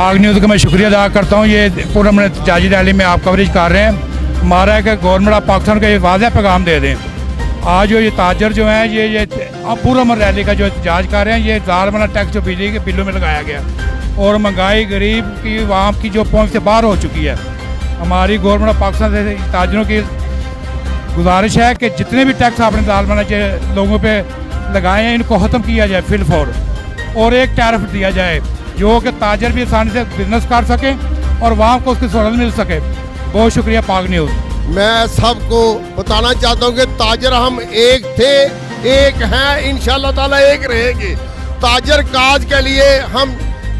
पाक न्यूज़ का मैं शुक्रिया अदा करता हूँ। ये पूरा एहतजाजी रैली में आप कवरेज कर रहे हैं। हमारा है कि गवर्नमेंट ऑफ पाकिस्तान का ये वाज़ेह पैगाम दे दें। आज जो ये ताजर जो हैं ये पूरा रैली का जो एहतजाज कर रहे हैं, ये ज़ालमाना टैक्स जो बिजली के बिलों में लगाया गया और महंगाई गरीब की आवाम की जो पहुँच से बाहर हो चुकी है। हमारी गवर्नमेंट ऑफ पाकिस्तान से ताजरों की गुजारिश है कि जितने भी टैक्स आपने ज़ालमाना लोगों पर लगाए हैं इनको ख़त्म किया जाए फिल फौर, और एक टैरिफ दिया जाए जो कि ताजर भी आसानी से बिजनेस कर सके और वहाँ को उसकी सहूलत मिल सके। बहुत शुक्रिया पाक न्यूज़। मैं सबको बताना चाहता हूँ कि ताजर हम एक थे, एक हैं, इंशाल्लाह ताला एक रहेंगे। ताजर काज के लिए हम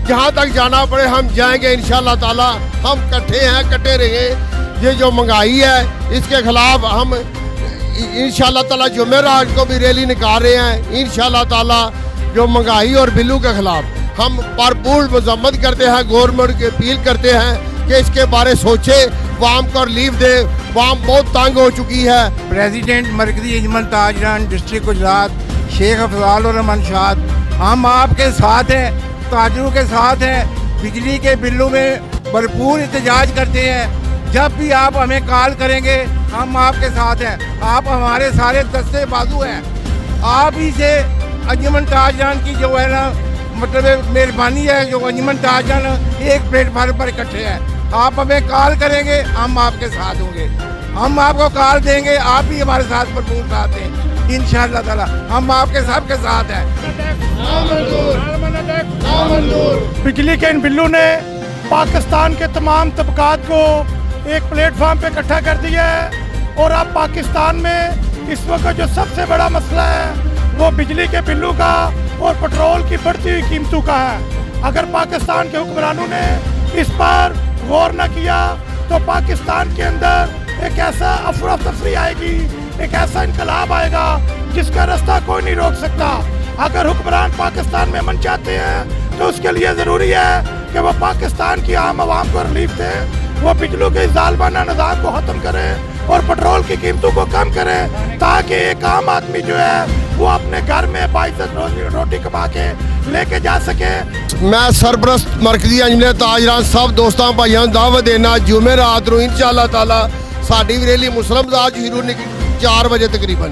जहाँ तक जाना पड़े हम जाएंगे इंशाल्लाह ताला। हम इकट्ठे हैं, इकट्ठे रहेंगे। ये जो महंगाई है इसके खिलाफ हम इंशाल्लाह ताला जुमेरात को भी रैली निकाल रहे हैं। इंशाल्लाह ताला जो महंगाई और बिल्लू के खिलाफ हम भरपूर मजम्मत करते हैं, गवर्नमेंट की अपील करते हैं कि इसके बारे सोचे, वाम को रिलीफ दे। वाम बहुत तंग हो चुकी है। प्रेसिडेंट मरकजी अंजुमन ताजरान डिस्ट्रिक्ट गुजरात शेख अफजाल और रहमान शाह, हम आपके साथ हैं, ताजरों के साथ हैं। बिजली के बिलों में भरपूर एहतजाज करते हैं। जब भी आप हमें कॉल करेंगे हम आपके साथ हैं। आप हमारे सारे दस्ते बाजू हैं। आप ही से अंजुमन ताजरान की जो है ना मतलब मेहरबानी है, जो अंजुमन ताजरान एक प्लेटफार्म पर इकट्ठे हैं। आप हमें कॉल करेंगे हम आपके साथ होंगे। हम आपको कॉल देंगे, आप भी हमारे साथ भरपूर साथ हैं इंशाअल्लाह ताला। हम आपके सबके साथ हैं। बिजली के इन बिल्लों ने पाकिस्तान के तमाम तबकात को एक प्लेटफार्म पे इकट्ठा कर दिया है और अब पाकिस्तान में इस वक्त जो सबसे बड़ा मसला है वो बिजली के बिलों का और पेट्रोल की बढ़ती हुई कीमतों का है। अगर पाकिस्तान के हुक्मरानों ने इस पर गौर न किया तो पाकिस्तान के अंदर एक ऐसा अफरा तफरी आएगी, एक ऐसा इनकलाब आएगा जिसका रास्ता कोई नहीं रोक सकता। अगर हुक्मरान पाकिस्तान में अमन चाहते हैं तो उसके लिए ज़रूरी है कि वो पाकिस्तान की आम आवाम को रिलीफ दे, वो बिजली के ज़ालमाना निज़ाम को ख़त्म करे और पेट्रोल की कीमतों को कम करे, ताकि एक आम आदमी जो है वो अपने घर में बाइज्जत रोटी कमा के लेके जा सके। मैं सरबरस्त मरकजी अंजुमन ताजरान सब दोस्तों भाइयों दावत देना जुमेरात को इंशाअल्लाह ताला साडी रैली मुस्लिम आज़ाद शुरू 4 बजे तकरीबन।